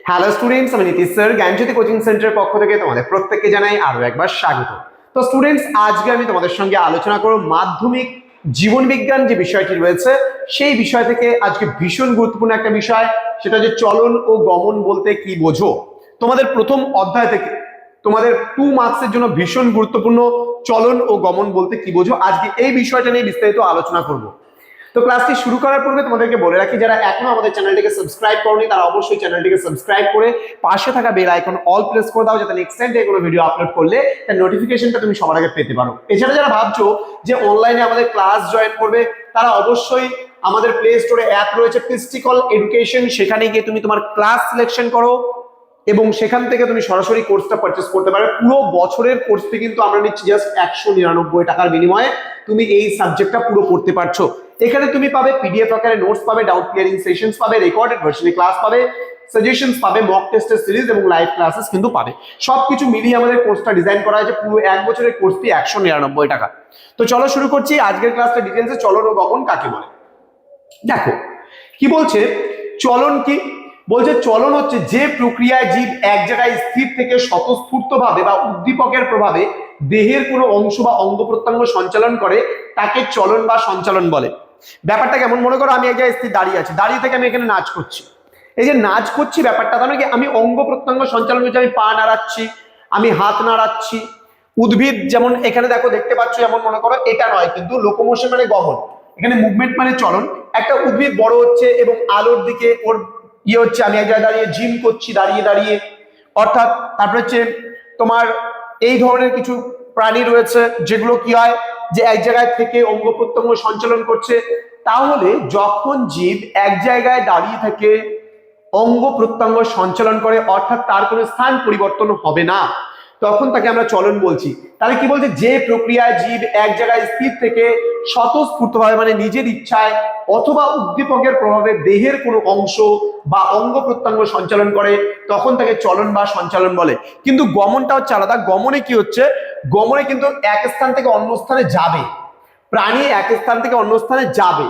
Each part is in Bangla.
হ্যালো স্টুডেন্টস, আমি নীতিশ স্যার জ্ঞানজ্যোতি কোচিং সেন্টারের পক্ষ থেকে তোমাদের প্রত্যেককে জানাই আরো একবার স্বাগত। তো স্টুডেন্টস, আজকে আমি তোমাদের সঙ্গে আলোচনা করব মাধ্যমিক জীবন বিজ্ঞান যে বিষয়টি রয়েছে সেই বিষয় থেকে আজকে ভীষণ গুরুত্বপূর্ণ একটা বিষয়, সেটা হচ্ছে চলন ও গমন বলতে কি বোঝো। তোমাদের প্রথম অধ্যায় থেকে তোমাদের 2 মার্কসের জন্য ভীষণ গুরুত্বপূর্ণ চলন ও গমন বলতে কি বোঝো। আজকে এই বিষয়টা নিয়ে বিস্তারিত আলোচনা করব। তো ক্লাসটি শুরু করার পূর্বে তোমাদেরকে বলে রাখি, যারা এখনো আমাদের চ্যানেলটিকে সাবস্ক্রাইব করোনি তারা অবশ্যই চ্যানেলটিকে সাবস্ক্রাইব করে পাশে থাকা বেল আইকন অল প্রেস করে দাও, যাতে নেক্সট টাইম থেকে কোনো ভিডিও আপলোড করলে তার নোটিফিকেশনটা তুমি সবার আগে পেতে পারো। এছাড়া যারা ভাবছো যে অনলাইনে আমাদের ক্লাস জয়েন করবে, তারা অবশ্যই আমাদের প্লে স্টোরে অ্যাপ রয়েছে পিস্টিকল এডুকেশন, সেখানে গিয়ে তুমি তোমার ক্লাস সিলেকশন করো এবং সেখান থেকে তুমি সরাসরি কোর্সটা পারচেস করতে পারো। পুরো বছরের কোর্সটি কিন্তু আমরা নিচ্ছি জাস্ট 199 টাকার বিনিময়ে তুমি এই সাবজেক্টটা পুরো পড়তে পারছো। এখানে তুমি পাবে পিডিএফ আকারে নোটস পাবে, ডাউট ক্লিয়ারিং সেশনস পাবে, রেকর্ডেড ভার্সনে ক্লাস পাবে, সাজেশনস পাবে, মক টেস্টের সিরিজ এবং লাইভ ক্লাসেস কিন্তু পাবে। সবকিছু মিলিয়ে আমাদের কোর্সটা ডিজাইন করা হয়েছে। পুরো 1 বছরের কোর্সটি 199 টাকা। তো চলো শুরু করছি আজকের ক্লাসটা। ডিটেইলসে চলন ও গমন কাকে বলে দেখো কি বলছে। চলন কি বলছে? চলন হচ্ছে যে প্রক্রিয়ায় জীব এক জায়গায় স্থির থেকে স্বতঃস্ফূর্তভাবে বা উদ্দীপকের প্রভাবে দেহের কোনো অংশ বা অঙ্গ প্রত্যঙ্গ সঞ্চালন করে তাকে চলন বা সঞ্চালন বলে। ব্যাপারটা কেমন? মনে করো আমি এক জায়গায় স্থির দাঁড়িয়ে আছি, দাঁড়িয়ে থেকে আমি এখানে নাচ করছি। এই যে নাচ করছি ব্যাপারটা তাহলে কি আমি অঙ্গ প্রত্যঙ্গ সঞ্চালন করছি, আমি পা নাড়াচ্ছি, আমি হাত নাড়াচ্ছি। উদ্ভিদ যেমন এখানে দেখো দেখতে পাচ্ছ, যেমন মনে করো এটা নয়, কিন্তু লোকোমোশন মানে গমন, এখানে মুভমেন্ট মানে চলন। একটা উদ্ভিদ বড় হচ্ছে এবং আলোর দিকে ওর ইয়ে হচ্ছে, আমি এক জায়গায় দাঁড়িয়ে জিম করছি দাঁড়িয়ে দাঁড়িয়ে। অর্থাৎ তারপরে হচ্ছে তোমার এই ধরনের কিছু প্রাণী রয়েছে যেগুলো কি হয় যে এক জায়গায় থেকে অঙ্গ প্রত্যঙ্গ সঞ্চালন করছে। তাহলে যখন জীব এক জায়গায় দাঁড়িয়ে থেকে অঙ্গ প্রত্যঙ্গ সঞ্চালন করে, অর্থাৎ তার কোনো স্থান পরিবর্তন হবে না, তখন তাকে আমরা চলন বলছি। তাহলে কি বলছে? যে প্রক্রিয়ায় জীব এক জায়গায় স্থির থেকে স্বতঃস্ফূর্তভাবে মানে নিজের ইচ্ছায় অথবা উদ্দীপকের প্রভাবে দেহের কোনো অংশ বা অঙ্গ প্রত্যঙ্গ সঞ্চালন করে তখন তাকে চলন বা সঞ্চালন বলে। কিন্তু গমনটা হচ্ছে আলাদা। গমনে কি হচ্ছে? গমনে কিন্তু এক স্থান থেকে অন্য স্থানে যাবে, প্রাণী এক স্থান থেকে অন্য স্থানে যাবে।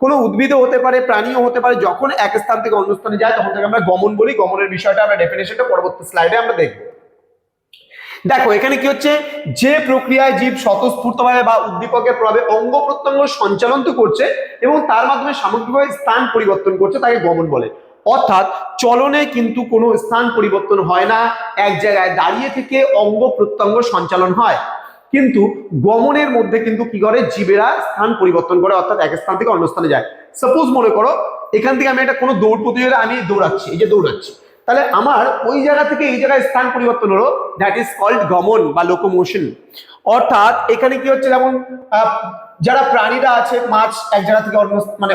কোনো উদ্ভিদও হতে পারে, প্রাণীও হতে পারে। যখন এক স্থান থেকে অন্য স্থানে যায় তখন তাকে আমরা গমন বলি। গমনের বিষয়টা আমরা ডেফিনেশনটা পরবর্তী স্লাইডে আমরা দেখব। দেখো এখানে কি হচ্ছে, যে প্রক্রিয়ায় জীব স্বতঃস্ফূর্তভাবে বা উদ্দীপকের প্রভাবে অঙ্গ প্রত্যঙ্গ সঞ্চালন তো করছে এবং তার মাধ্যমে সামগ্রিকভাবে স্থান পরিবর্তন করছে তাকে গমন বলে। অর্থাৎ চলনে কিন্তু কোনো স্থান পরিবর্তন হয় না, এক জায়গায় দাঁড়িয়ে থেকে অঙ্গ প্রত্যঙ্গ সঞ্চালন হয়। কিন্তু গমনের মধ্যে কিন্তু কি করে, জীবেরা স্থান পরিবর্তন করে, অর্থাৎ এক স্থান থেকে অন্য স্থানে যায়। সাপোজ মনে করো এখান থেকে আমি একটা কোনো দৌড় প্রতিযোগিতা আমি দৌড়াচ্ছি, এই যে দৌড়াচ্ছি, তাহলে আমার ওই জায়গা থেকে এই জায়গায় স্থান পরিবর্তন হলো, দ্যাট ইজ কল্ড গমন বা লোকোমোশন। অর্থাৎ এখানে কি হচ্ছে, যেমন যারা প্রাণীরা আছে, মাছ এক জায়গা থেকে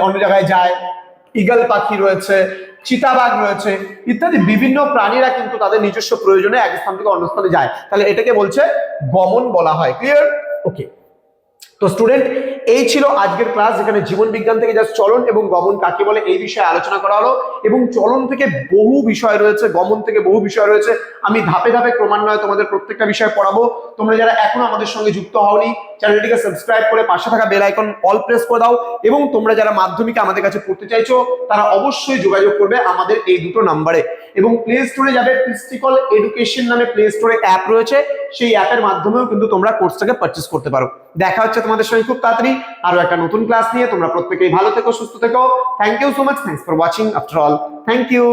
অন্য জায়গায় যায়, ঈগল পাখি রয়েছে, চিতাবাঘ রয়েছে ইত্যাদি বিভিন্ন প্রাণীরা কিন্তু তাদের নিজস্ব প্রয়োজনে এক স্থান থেকে অন্য স্থানে যায়। তাহলে এটাকে বলছে গমন বলা হয়। ক্লিয়ার? ওকে। তো স্টুডেন্ট, এই ছিল আজকের ক্লাস, যেখানে জীবন বিজ্ঞান থেকে জাস্ট চলন এবং গমন কাকে বলে এই বিষয়ে আলোচনা করা হলো। এবং চলন থেকে বহু বিষয় রয়েছে, গমন থেকে বহু বিষয় রয়েছে। আমি ধাপে ধাপে ক্রমান্বয়ে তোমাদের প্রত্যেকটা বিষয় পড়াবো। তোমরা যারা এখনো আমাদের সঙ্গে যুক্ত হওনি, চ্যানেলটিকে সাবস্ক্রাইব করে পাশে থাকা বেল আইকন অল প্রেস করে দাও। এবং তোমরা যারা মাধ্যমিকে আমাদের কাছে পড়তে চাইছো তারা অবশ্যই যোগাযোগ করবে আমাদের এই দুটো নাম্বারে। এবং প্লে স্টোরে যাবে, পিস্টিকল এডুকেশন নামে প্লে স্টোরে অ্যাপ রয়েছে, সেই অ্যাপের মাধ্যমেও কিন্তু তোমরা কোর্সটাকে পারচেস করতে পারো। দেখা হচ্ছে তোমাদের সঙ্গে খুব তাড়াতাড়ি আরো একটা নতুন ক্লাস নিয়ে। তোমরা প্রত্যেকেই ভালো থেকো, সুস্থ থেকো। Thank you so much. Thanks for watching after all. Thank you.